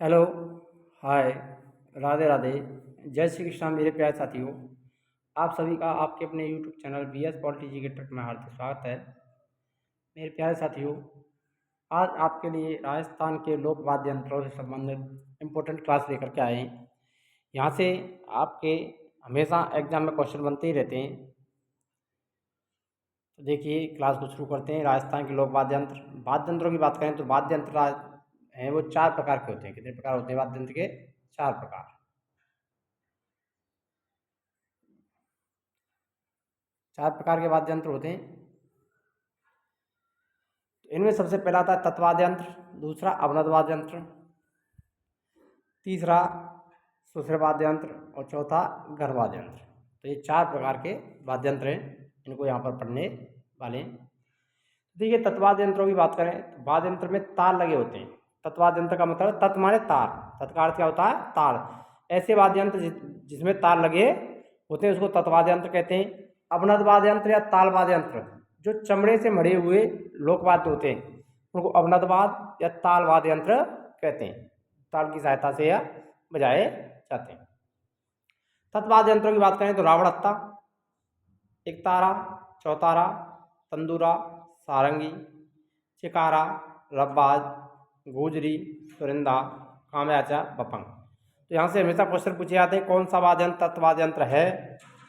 Hello. हाय। राधे राधे। जय श्री कृष्णा मेरे प्यारे साथियों। आप सभी का आपके अपने YouTube channel B S polity G में हार्दिक स्वागत है। मेरे प्यारे साथियों, आज आपके लिए राजस्थान के लोक वाद्य यंत्रों से संबंधित इम्पोर्टेंट क्लास लेकर के आए हैं। यहाँ से आपके हमेशा एग्जाम में क्वेश्चन बनते ही रहते हैं। तो देखिए, क्लास को शुरू करते हैं। राजस्थान के लोक वाद्य यंत्रों की बात करें तो वाद्य यंत्र हैं वो चार प्रकार के होते हैं। कितने प्रकार होते हैं वाद्य यंत्र के? चार प्रकार। चार प्रकार के वाद्य यंत्र होते हैं। तो इनमें सबसे पहला आता है तत्वाद्य यंत्र, दूसरा अवनद वाद्य यंत्र, तीसरा सुसर वाद्य यंत्र और चौथा घनवाद्य यंत्र। तो ये चार प्रकार के वाद्य यंत्र हैं, इनको यहाँ पर पढ़ने वाले हैं। देखिए, तत्वाद्य यंत्रों की बात करें तो वाद्य यंत्र में तार लगे होते हैं। तत्वाद्य यंत्र का मतलब तत् माने तार, तत् का अर्थ क्या होता है? तार। ऐसे वाद्य यंत्र जिसमें तार लगे होते हैं उसको तत्वाद्य यंत्र कहते हैं। अवनद वाद्य यंत्र या ताल वाद्य यंत्र जो चमड़े से मढ़े हुए लोकवाद्य होते हैं उनको अवनद वाद्य या ताल वाद्य यंत्र कहते हैं। ताल की सहायता से यह बजाए जाते हैं। तत्वाद्य यंत्रों की बात करें तो रावड़त्ता, एकतारा, चौतारा, तंदूरा, सारंगी, चिकारा, रब्बाज, गोजरी, सुरिंदा, कामयाचा, बपंग। तो यहाँ से हमेशा क्वेश्चन पूछे जाते हैं कौन सा वाद्य यंत्र तत्वाद्य यंत्र है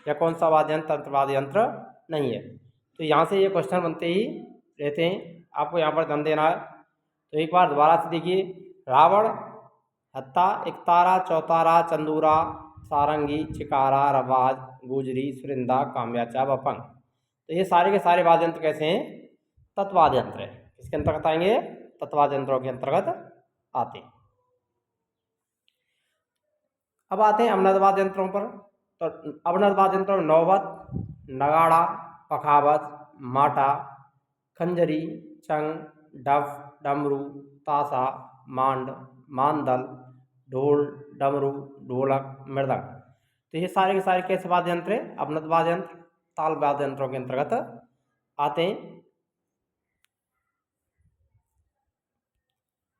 या कौन सा वाद्य यंत्र तत्वाद्य यंत्र नहीं है। तो यहाँ से ये क्वेश्चन बनते ही रहते हैं, आपको यहाँ पर ध्यान देना है। तो एक बार दोबारा से देखिए, रावण, हत्ता, एकतारा, चौतारा, चंदूरा, सारंगी, चिकारा, रवाज, गुजरी, सुरिंदा, काम्याचा, बपंग। तो ये सारे के सारे वाद्य यंत्र कैसे हैं? तत्वाद्य यंत्र है। किसके अंतर्गत आएंगे? तत्वाद्य यंत्रों के अंतर्गत आते हैं। अब आते हैं अवनद वाद्य यंत्रों पर। तो अवनद वाद्य यंत्रों में नौबत, नगाड़ा, पखावज, माटा, खंजरी, चंग, डफ, डमरू, ताशा, मांड, मांदल, ढोल, डमरू, ढोलक, मृदंग। तो ये सारे के सारे कैसे वाद्य यंत्र हैं? अवनद वाद्य यंत्र, ताल वाद्य यंत्रों के अंतर्गत आते हैं।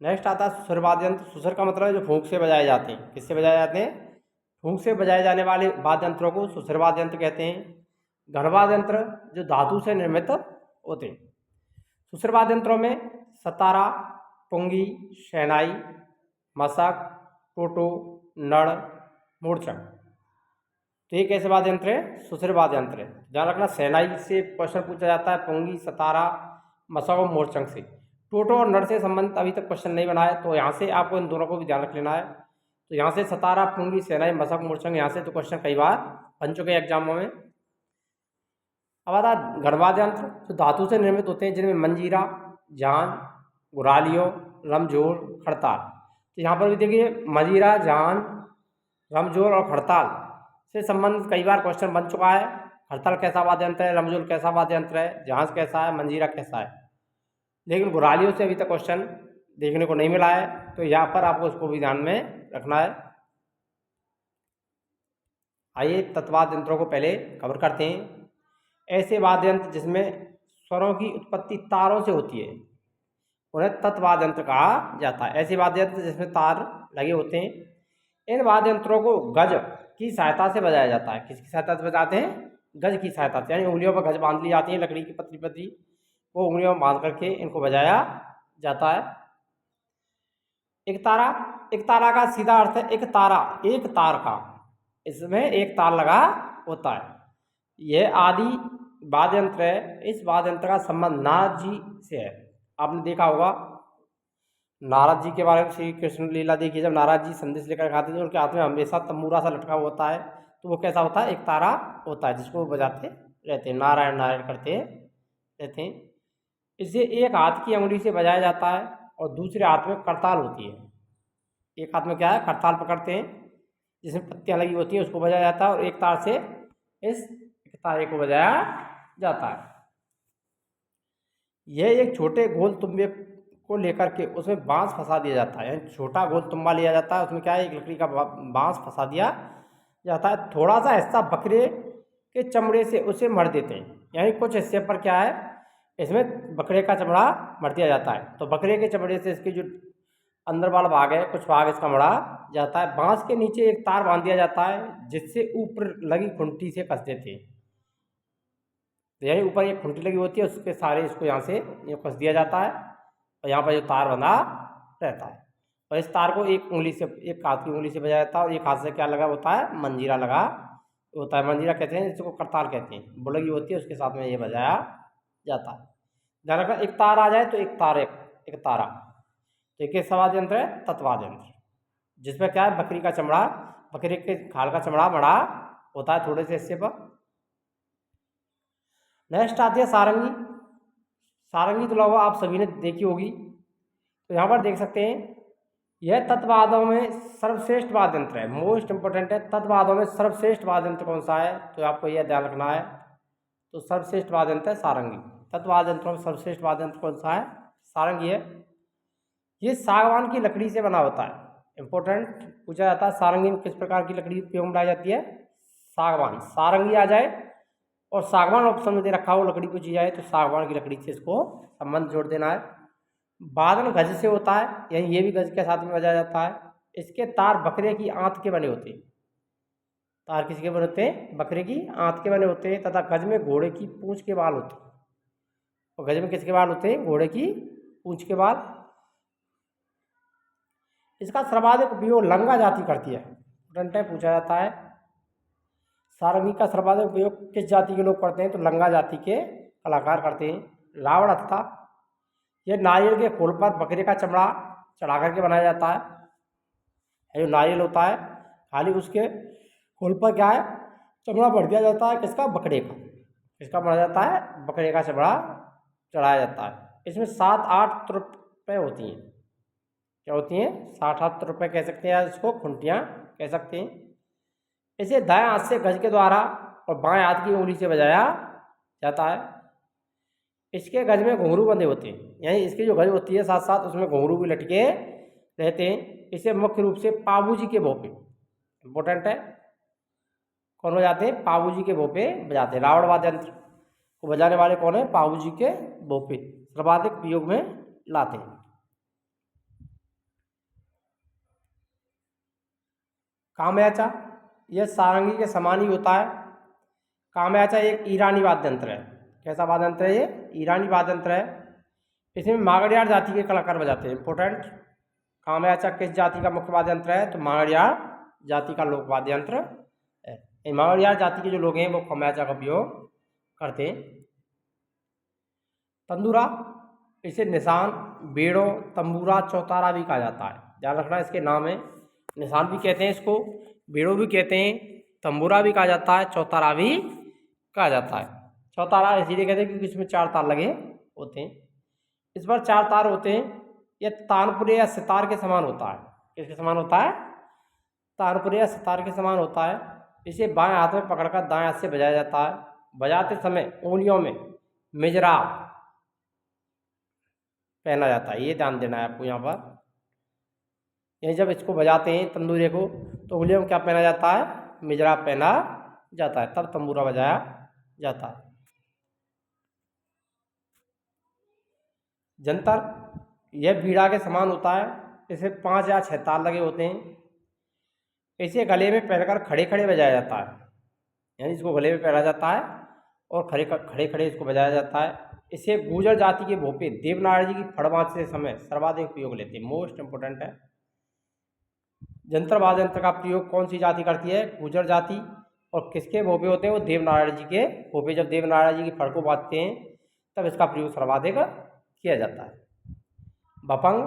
नेक्स्ट आता है सुसर वाद्य यंत्र। सुसर का मतलब है जो फूंक से बजाए जाते हैं। किससे बजाए जाते हैं? फूंक से बजाए जाने वाले वाद्य यंत्रों को सुसर वाद्य यंत्र कहते हैं। घनवाद्य यंत्र जो धातु से निर्मित होते हैं। सुसर वाद्य यंत्रों में सतारा, पुंगी, शहनाई, मशक, टोटो, नड़, मूर्छक। तो ये कैसे वाद्य यंत्र है? सुसर वाद्य यंत्र है। ध्यान रखना, शहनाई से क्वेश्चन पूछा जाता है, पुंगी, सतारा, मशक और मूर्छक से। टोटो और नड़ से संबंधित अभी तक क्वेश्चन नहीं बना है, तो यहाँ से आपको इन दोनों को भी ध्यान रख लेना है। तो यहाँ से सतारा, पुंगी, शहनाई, मशक, मूर्छक, यहाँ से तो क्वेश्चन कई बार बन चुके हैं एग्जामों में। अब आता है घनवाद्य यंत्र जो धातु से निर्मित होते हैं, जिनमें मंजीरा, झांझ, गुरालियो, रमझोल, खड़ताल। तो यहाँ पर भी देखिए, मंजीरा, झांझ, रमझोल और खड़ताल से संबंधित कई बार क्वेश्चन बन चुका है। खड़ताल कैसा वाद्य यंत्र है, रमझोल कैसा वाद्य यंत्र है, झांझ कैसा है, मंजीरा कैसा है। लेकिन गुरालियों से अभी तक क्वेश्चन देखने को नहीं मिला है, तो यहाँ पर आपको उसको भी ध्यान में रखना है। आइए तत्वाद्य यंत्रों को पहले कवर करते हैं। ऐसे वाद्य यंत्र जिसमें स्वरों की उत्पत्ति तारों से होती है उन्हें तत्वाद्य यंत्र कहा जाता है। ऐसे वाद्य यंत्र जिसमें तार लगे होते हैं, इन वाद्य यंत्रों को गज की सहायता से बजाया जाता है। किसकी सहायता से बजाते हैं? गज की सहायता से, यानी उंगलियों पर गज बांध ली जाती है, लकड़ी की पतली पतली, वो उंगलियों में बांध करके इनको बजाया जाता है। एक तारा, एक तारा का सीधा अर्थ है एक तारा, एक तार का, इसमें एक तार लगा होता है। यह आदि वाद्य यंत्र है। इस वाद्य यंत्र का संबंध नारद जी से है। आपने देखा होगा नारद जी के बारे में, श्री कृष्ण लीला देखिए, जब नारद जी संदेश लेकर आते थे उनके हाथ में हमेशा तंबूरा सा लटका होता है, तो वो कैसा होता है? एक तारा होता है जिसको वो बजाते रहते हैं, नारायण नारायण करते रहते हैं। इसे एक हाथ की अंगुली से बजाया जाता है और दूसरे हाथ में करताल होती है। एक हाथ में क्या है? करताल पकड़ते हैं जिसमें पत्तियां लगी होती हैं, उसको बजाया जाता है, और एक तार से इस एक तारे को बजाया जाता है। यह एक छोटे गोल तुम्बे को लेकर के उसमें बांस फंसा दिया जाता है, यानी छोटा गोल तुम्बा लिया जाता है, उसमें क्या है? एक लकड़ी का बांस फंसा दिया जाता है। थोड़ा सा हिस्सा बकरे के चमड़े से उसे मढ़ देते हैं, यानी कुछ हिस्से पर क्या है? इसमें बकरे का चमड़ा मढ़ दिया जाता है। तो बकरे के चमड़े से इसकी जो अंदर वाला भाग है, कुछ भाग इसका मड़ा जाता है। बांस के नीचे एक तार बांध दिया जाता है जिससे ऊपर लगी खुंटी से कसते थे। तो यही ऊपर एक खुंटी लगी होती है, उसके सारे इसको यहाँ से ये कस दिया जाता है और यहाँ पर जो तार बंधा रहता है। और इस तार को एक उंगली से, एक हाथ की उंगली से बजाया जाता है और एक हाथ से क्या लगा होता है, मंजीरा लगा होता है। मंजीरा कहते हैं जिसको करताल कहते हैं, बुलगी होती है उसके साथ में ये बजाया जाता है। ध्यान रखना, एक तार आ जाए तो एक तार, एक तारा। तो एक वाद्य यंत्र है तत्वाद्य यंत्र, जिसमें क्या है, बकरी का चमड़ा, बकरी के खाल का चमड़ा बड़ा होता है थोड़े से हिस्से पर। नेक्स्ट आती है सारंगी। सारंगी तो लगभग आप सभी ने देखी होगी। तो यहाँ पर देख सकते हैं, यह तत्वादों में सर्वश्रेष्ठ वाद्य यंत्र है। मोस्ट इंपोर्टेंट है, तत्वादों में सर्वश्रेष्ठ वाद्य यंत्र कौन सा है, तो आपको यह ध्यान रखना है। तो सर्वश्रेष्ठ वाद्य यंत्र है सारंगी। तत्वाद्य यंत्रों में सर्वश्रेष्ठ वाद्य यंत्र कौन सा है, सारंगी है। ये सागवान की लकड़ी से बना होता है। इंपॉर्टेंट पूछा जाता है, सारंगी में किस प्रकार की लकड़ी उपयोग में लाई जाती है, सागवान। सारंगी आ जाए और सागवान ऑप्शन में दे रखा हो लकड़ी पूछी जाए तो सागवान की लकड़ी से इसको संबंध जोड़ देना है। बादन गज से होता है, यानी ये भी गज के साथ में बजाया जाता है। इसके तार बकरे की आंत के बने होते हैं। तार किसके बने होते हैं, बकरे की आंत के बने होते हैं। तथा गज में घोड़े की पूंछ के बाल होते हैं। और गज में किसके बाल होते हैं, घोड़े की पूंछ के बाल। इसका सर्वाधिक उपयोग लंगा जाति करती है। डंटे पूछा जाता है, सारंगी का सर्वाधिक उपयोग किस जाति के लोग करते हैं, तो लंगा जाति के कलाकार करते हैं। लावड़ हत्था, यह नारियल के खोल पर बकरे का चमड़ा चढ़ा करके बनाया जाता है। जो नारियल होता है, खाली उसके खोल पर क्या है, चमड़ा बढ़ दिया जाता है, किसका, बकरे का। किसका बनाया जाता है, बकरे का चमड़ा चढ़ाया जाता है। इसमें 7-8 रुपये होती हैं। क्या होती हैं, 7-8 रुपये कह सकते हैं, या इसको खुंटियाँ कह सकते हैं। इसे दाएं हाथ से गज के द्वारा और बाएं हाथ की उंगली से बजाया जाता है। इसके गज में घुंघरू बंधे होते हैं, यानी इसकी जो गज होती है साथ साथ उसमें घुंघरू भी लटके रहते हैं। इसे मुख्य रूप से पाबूजी के भोपे, इंपॉर्टेंट है, कौन बजाते हैं, पाबूजी के भोपे बजाते हैं। रावण वाद्य यंत्र को बजाने वाले कौन है, पाबूजी के भोपे सर्वाधिक प्रयोग में लाते हैं। कामयाचा, यह सारंगी के समान ही होता है। कामयाचा एक ईरानी वाद्य यंत्र है। कैसा वाद्य यंत्र है, ये ईरानी वाद्य यंत्र है। इसमें मागड़ियार जाति के कलाकार बजाते हैं। इंपॉर्टेंट, कामयाचा किस जाति का मुख्य वाद्य यंत्र है, तो मागड़ियार जाति का लोक वाद्य यंत्र है। मागड़ियार जाति के जो लोग हैं वो कामयाचा का उपयोग करते हैं। तंदूरा, इसे निशान, बेड़ो, तंबूरा, चौतारा भी कहा जाता है। ध्यान रखना, इसके नाम है, निशान भी कहते हैं इसको, बेड़ो भी कहते हैं, तंबूरा भी कहा जाता है, चौतारा भी कहा जाता है। चौतारा इसीलिए कहते हैं क्योंकि इसमें 4 तार लगे होते हैं। इस पर 4 तार होते हैं। यह तानपुरे या सितार के समान होता है। किसके समान होता है, तानपुरे या सितार के समान होता है। इसे बाएं हाथ में पकड़कर दाएं हाथ से बजाया जाता है। बजाते समय उंगलियों में मिजरा पहना जाता है, ये ध्यान देना है आपको यहाँ पर। यही जब इसको बजाते हैं तंदूरे को तो उंगलियों में क्या पहना जाता है, मिजरा पहना जाता है, तब तंबूरा बजाया जाता है। जंतर, यह बीड़ा के समान होता है। इसमें 5 या 6 तार लगे होते हैं। इसे गले में पहनकर खड़े खड़े बजाया जाता है, यानी इसको गले में पहना जाता है और खड़े खड़े इसको बजाया जाता है। इसे गुर्जर जाति के भोपे देवनारायण जी की फड़ बाँधते समय सर्वाधिक उपयोग लेते हैं। मोस्ट इंपोर्टेंट है। जंतर वाद्य यंत्र का प्रयोग कौन सी जाति करती है, गुर्जर जाति। और किसके भोपे होते हैं, वो देवनारायण जी के भोपे। जब देवनारायण जी की फड़ को बांधते हैं तब इसका प्रयोग सर्वाधिक किया जाता है। भपंग,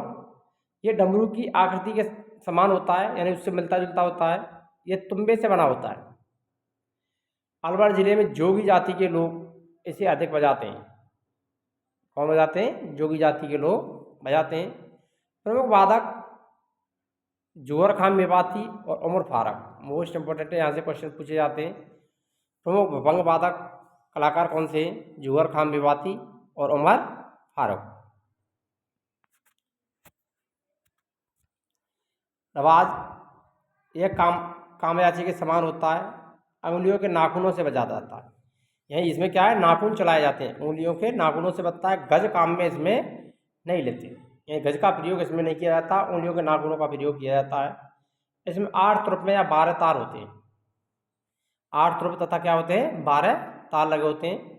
ये डमरू की आकृति के समान होता है, यानी उससे मिलता जुलता होता है। यह तुम्बे से बना होता है। अलवर जिले में जोगी जाति के लोग इसे अधिक बजाते हैं। कौन बजाते हैं, जोगी जाति के लोग बजाते हैं। प्रमुख वादक जौहर खान मेवाती और उमर फारूक, मोस्ट इंपोर्टेंट है, यहाँ से क्वेश्चन पूछे जाते हैं। प्रमुख भपंग वादक कलाकार कौन से हैं, जौहर खान मेवाती और उमर फारूक। रवाज, यह कामयाची के समान होता है। अंगुलियों के नाखूनों से बजाया जाता है, यही इसमें क्या है, नाखून चलाए जाते हैं, उंगलियों के नाखूनों से बजता है। गज काम में इसमें नहीं लेते। ये गज का प्रयोग इसमें नहीं किया जाता, उंगलियों के नाखूनों का प्रयोग किया जाता है। इसमें 8 तुरुप में या 12 तार होते हैं। 8 तुरुप तथा क्या होते हैं, 12 तार लगे होते हैं।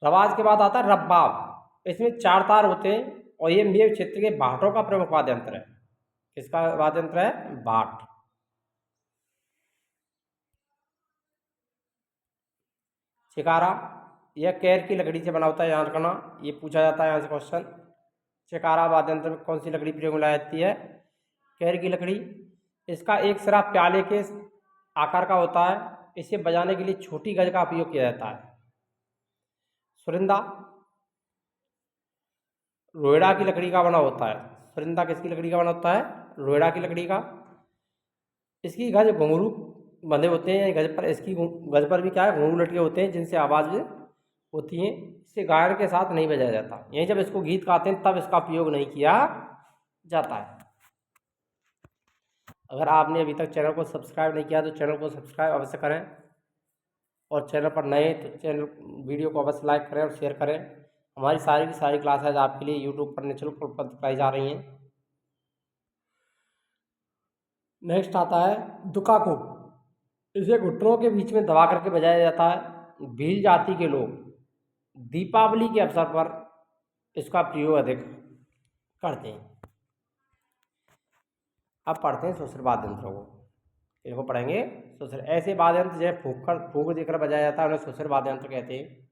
रवाज के बाद आता है रब्बाब। इसमें 4 तार होते हैं और ये मेव क्षेत्र के भाटों का प्रमुख वाद्य यंत्र है। किसका वाद्य यंत्र है, भाट। चिकारा, यह कैर की लकड़ी से बना होता है, याद रखना, ये पूछा जाता है यहाँ से क्वेश्चन। चिकारा वाद्य यंत्र में कौन सी लकड़ी प्रयोग में लाई जाती है, कैर की लकड़ी। इसका एक सिरा प्याले के आकार का होता है। इसे बजाने के लिए छोटी गज का उपयोग किया जाता है। सुरिंदा रोएड़ा की लकड़ी का बना होता है। सुरिंदा किसकी लकड़ी का बना होता है, रोएड़ा की लकड़ी का। इसकी गज घुंघरू बंधे होते हैं गज पर। इसकी गज पर भी क्या है, घुंघरू लटके होते हैं जिनसे आवाज़ होती है। इसे गायन के साथ नहीं बजाया जाता। यही जब इसको गीत गाते हैं तब इसका उपयोग नहीं किया जाता है। अगर आपने अभी तक चैनल को सब्सक्राइब नहीं किया तो चैनल को सब्सक्राइब अवश्य करें, और चैनल पर नए तो चैनल वीडियो को अवश्य लाइक करें और शेयर करें। हमारी सारी की सारी क्लासेज आपके लिए यूट्यूब पर निःशुल्क उपलब्ध कराई जा रही हैं। नेक्स्ट आता है दुकाको। इसे घुटनों के बीच में दबा करके बजाया जाता है। भील जाति के लोग दीपावली के अवसर पर इसका प्रयोग अधिक करते हैं। अब पढ़ते हैं सुसर वाद्य यंत्रों को। इनको पढ़ेंगे सुसर। ऐसे वाद्य यंत्र जैसे फूंक देकर बजाया जाता है उन्हें सुसर वाद्य यंत्र कहते हैं।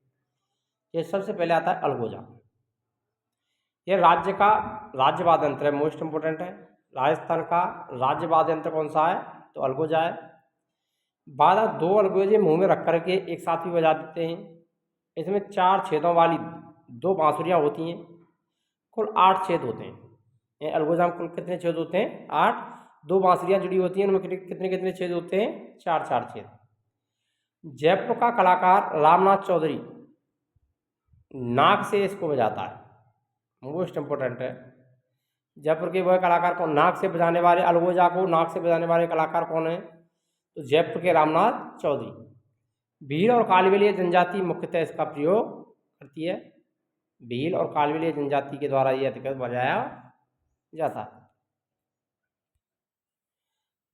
ये सबसे पहले आता है अलगोजा। यह राज्य का राज्य वाद्य यंत्र है, मोस्ट इंपोर्टेंट है। राजस्थान का राज्य वाद्य यंत्र कौन सा है, तो अलगोजा है। बालक 2 अलगोजे मुंह में रख करके एक साथ भी बजा देते हैं। इसमें 4 छेदों वाली 2 बांसुरियाँ होती हैं। कुल 8 छेद होते हैं। अलगोजा में कुल कितने छेद होते हैं, 8। 2 बांसुरियाँ जुड़ी होती हैं, उनमें कितने कितने छेद होते हैं, 4 छेद। जयपुर का कलाकार रामनाथ चौधरी नाक से इसको बजाता है, मोस्ट इंपोर्टेंट है। जयपुर के वह कलाकार को नाक से बजाने वाले, अलगोजा को नाक से बजाने वाले कलाकार कौन है, तो जयपुर के रामनाथ चौधरी। भील और कालबेलिया जनजाति मुख्यतः इसका प्रयोग करती है। भील और कालबेलिया जनजाति के द्वारा यह अधिकतर बजाया जाता है।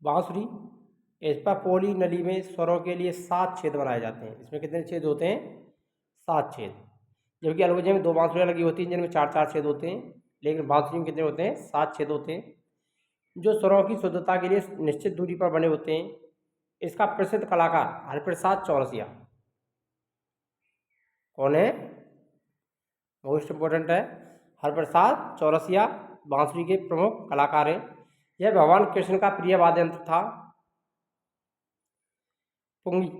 बांसुरी, इस पर पोली नली में स्वरों के लिए 7 छेद बनाए जाते हैं। इसमें कितने छेद होते हैं, 7 छेद। जबकि अलगोजे में 2 बांसुरियाँ लगी होती हैं जिनमें 4 छेद होते हैं, लेकिन बांसुरी में कितने होते हैं, 7 छेद होते हैं, जो स्वरों की शुद्धता के लिए निश्चित दूरी पर बने होते हैं। इसका प्रसिद्ध कलाकार हरिप्रसाद चौरसिया कौन है, मोस्ट इंपोर्टेंट है। हरिप्रसाद चौरसिया बांसुरी के प्रमुख कलाकार हैं। यह भगवान कृष्ण का प्रिय वाद्य यंत्र था। पुंगी,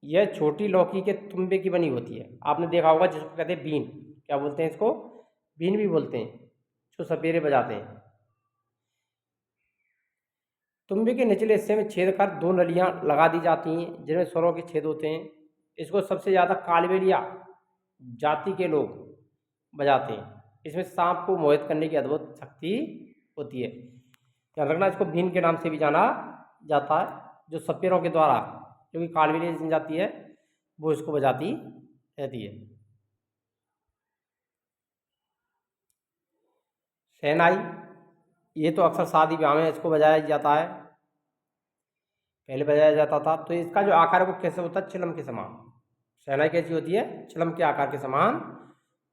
यह छोटी लौकी के तुम्बे की बनी होती है। आपने देखा होगा जिसको कहते हैं बीन, क्या बोलते हैं इसको, बीन भी बोलते हैं, जो सपेरे बजाते हैं। तुम्बे के निचले हिस्से में छेद कर 2 नलियां लगा दी जाती हैं जिनमें स्वरों के छेद होते हैं। इसको सबसे ज़्यादा कालबेलिया जाति के लोग बजाते हैं। इसमें सांप को मोहित करने की अद्भुत शक्ति होती है। ध्यान रखना, इसको बीन के नाम से भी जाना जाता है। जो सपेरों के द्वारा, जो कि कालबेलिया जनजाति है, वो इसको बजाती रहती है। शहनाई, ये तो अक्सर शादी ब्याह में इसको बजाया जाता है, पहले बजाया जाता था। तो इसका जो आकार है वो कैसे होता है, चिलम के समान। शहनाई कैसी होती है, चिलम के आकार के समान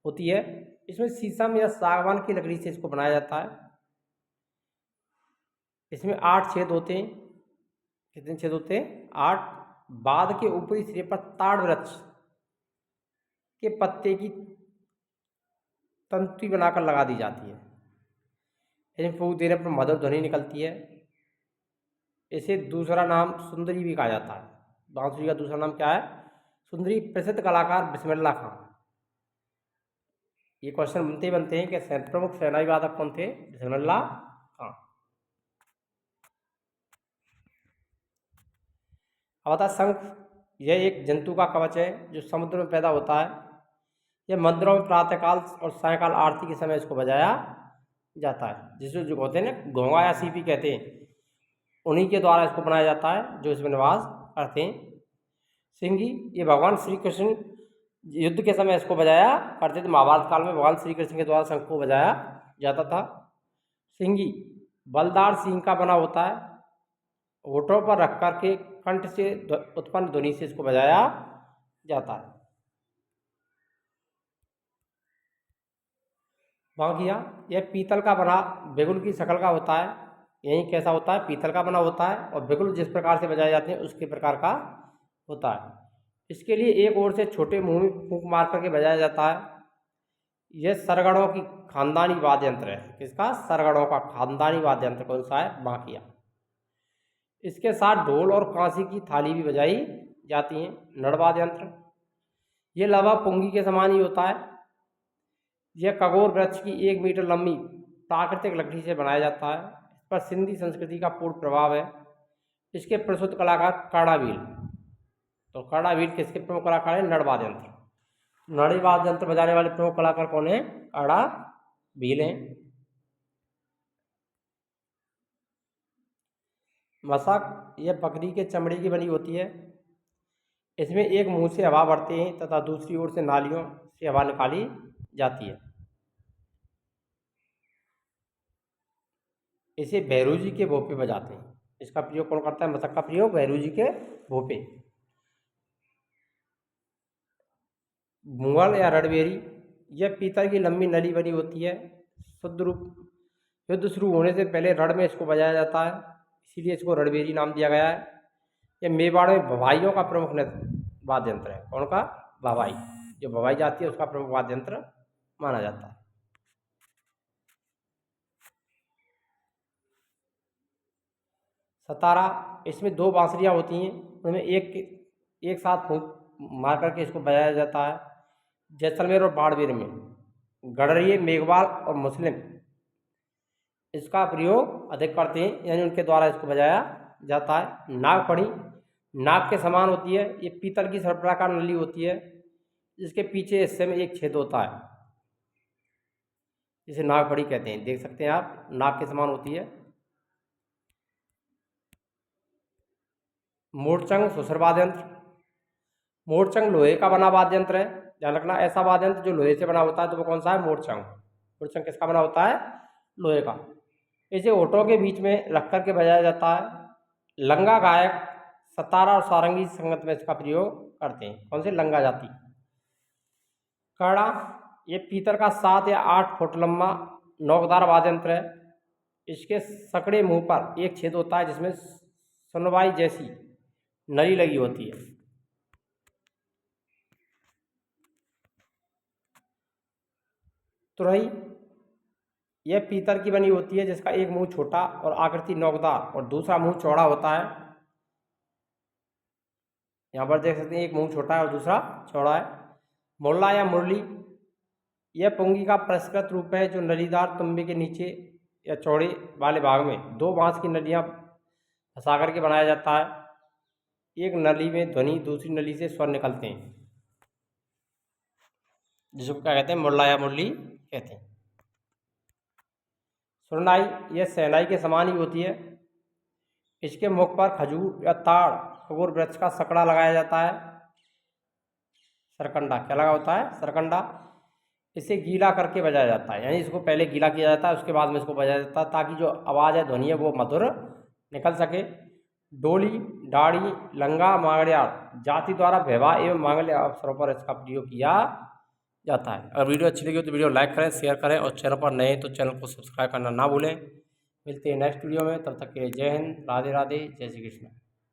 होती है। इसमें शीशम या सागवान की लकड़ी से इसको बनाया जाता है। इसमें 8 छेद होते हैं। कितने छेद होते हैं, 8। बाद के ऊपरी सिरे पर ताड़ वृक्ष के पत्ते की तंतु बनाकर लगा दी जाती है। इसमें फूंक देने पर मधुर ध्वनि निकलती है। इसे दूसरा नाम सुंदरी भी कहा जाता है। बांसुरी का दूसरा नाम क्या है, सुंदरी। प्रसिद्ध कलाकार बिस्मिल्लाह खां। ये क्वेश्चन बनते हैं कि प्रमुख शहनाई वादक कौन थे, बिस्मिल्लाह खां। अब आता शंख। यह एक जंतु का कवच है जो समुद्र में पैदा होता है। यह मंदिरों में प्रातःकाल और सायंकाल आरती के समय इसको बजाया जाता है। जिसको जो होते हैं ना घोंगा या सीपी कहते हैं, उन्हीं के द्वारा इसको बनाया जाता है जो इसमें निवास करते हैं। सिंगी, ये भगवान श्री कृष्ण युद्ध के समय इसको बजाया करते थे। महाभारत काल में भगवान श्री कृष्ण के द्वारा शंख को बजाया जाता था। सिंगी बलदार सींग का बना होता है, होठों पर रख कर के कंठ से उत्पन्न ध्वनि से इसको बजाया जाता है। बांगिया यह पीतल का बना बिगुल की शक्ल का होता है। यही कैसा होता है, पीतल का बना होता है और बिगुल जिस प्रकार से बजाए जाते हैं उसके प्रकार का होता है। इसके लिए एक ओर से छोटे मुंह में फूंक मार करके बजाया जाता है। यह सरगड़ों की खानदानी वाद्य यंत्र है। किसका? सरगड़ों का खानदानी वाद्य यंत्र कौन सा है? बांकिया। इसके साथ ढोल और कांसी की थाली भी बजाई जाती है। नड़वाद्य यंत्र ये लगभग पुंगी के समान ही होता है। यह कगोर वृक्ष की 1 मीटर लंबी प्राकृतिक लकड़ी से बनाया जाता है। इस पर सिंधी संस्कृति का पूर्ण प्रभाव है। इसके प्रसिद्ध कलाकार काड़ावील। तो काड़ावील किसके प्रमुख कलाकार हैं? नड़वाद्य यंत्र। नड़वाद्य यंत्र बजाने वाले प्रमुख कलाकार कौन है? काड़ावील हैं। मशक यह बकरी के चमड़े की बनी होती है। इसमें एक मुंह से हवा भरते हैं तथा दूसरी ओर से नालियों से हवा निकाली जाती है। इसे भैरू जी के भोपे बजाते हैं। इसका प्रयोग कौन करता है? मशक का प्रयोग भैरू जी के भोपे। मुगल या रणबेरी यह पीतल की लंबी नली बनी होती है। युद्ध शुरू होने से पहले रण में इसको बजाया जाता है, इसीलिए इसको रणबेरी नाम दिया गया है। यह मेवाड़ में भवाइयों का प्रमुख वाद्य यंत्र है। कौन का? भवाई। जो भवाई जाती है उसका प्रमुख वाद्य यंत्र माना जाता है। सतारा इसमें 2 बांसुरियाँ होती हैं, उनमें एक साथ फूंक मार करके इसको बजाया जाता है। जैसलमेर और बाड़मेर में गडरिये, मेघवाल और मुस्लिम इसका प्रयोग अधिक करते हैं, यानी उनके द्वारा इसको बजाया जाता है। नागफड़ी नाग के समान होती है। ये पीतल की सर्पराकार नली होती है, जिसके पीछे हिस्से में एक छेद होता है, जिसे नागफड़ी कहते हैं। देख सकते हैं आप, नाग के समान होती है। मोरचंग सुसर वाद्य यंत्र। मोरचंग लोहे का बना वाद्य यंत्र है। ध्यान रखना, ऐसा वाद्य यंत्र जो लोहे से बना होता है तो वो कौन सा है? मोरचंग। मोरचंग किसका बना होता है? लोहे का। इसे होठों के बीच में रख करके बजाया जाता है। लंगा गायक सतारा और सारंगी संगत में इसका प्रयोग करते हैं। कौन से? लंगा जाति। कड़ा ये पीतल का 7 या 8 फुट लंबा नोकदार वाद्य यंत्र है। इसके सकड़े मुंह पर एक छेद होता है, जिसमें सुनवाई जैसी नली लगी होती है। तुरही यह पीतल की बनी होती है, जिसका एक मुंह छोटा और आकृति नोकदार और दूसरा मुंह चौड़ा होता है। यहाँ पर देख सकते हैं, एक मुंह छोटा है और दूसरा चौड़ा है। मुरला या मुरली यह पुंगी का परिष्कृत रूप है, जो नलीदार तुम्बे के नीचे या चौड़े वाले भाग में 2 बांस की नलियाँ फंसा करके बनाया जाता है। एक नली में ध्वनि, दूसरी नली से स्वर निकलते हैं, जिसको क्या कहते हैं? मुरला या मुरली कहते हैं। सुरनाई यह शहनाई के समान ही होती है। इसके मुख पर खजूर या ताड़ खगोर वृक्ष का सकड़ा लगाया जाता है। सरकंडा क्या लगा होता है? सरकंडा। इसे गीला करके बजाया जाता है, यानी इसको पहले गीला किया जाता है, उसके बाद में इसको बजाया जाता है, ताकि जो आवाज़ है, ध्वनि है, वो मधुर निकल सके। डोली, डाड़ी, लंगा, मांगड़ियार जाति द्वारा विवाह एवं मांगल्य अवसरों पर इसका प्रयोग किया जाता है। अगर वीडियो अच्छी लगी हो तो वीडियो लाइक करें, शेयर करें और चैनल पर नए हैं तो चैनल को सब्सक्राइब करना ना भूलें। मिलते हैं नेक्स्ट वीडियो में, तब तक के लिए जय हिंद, राधे राधे, जय श्री कृष्ण।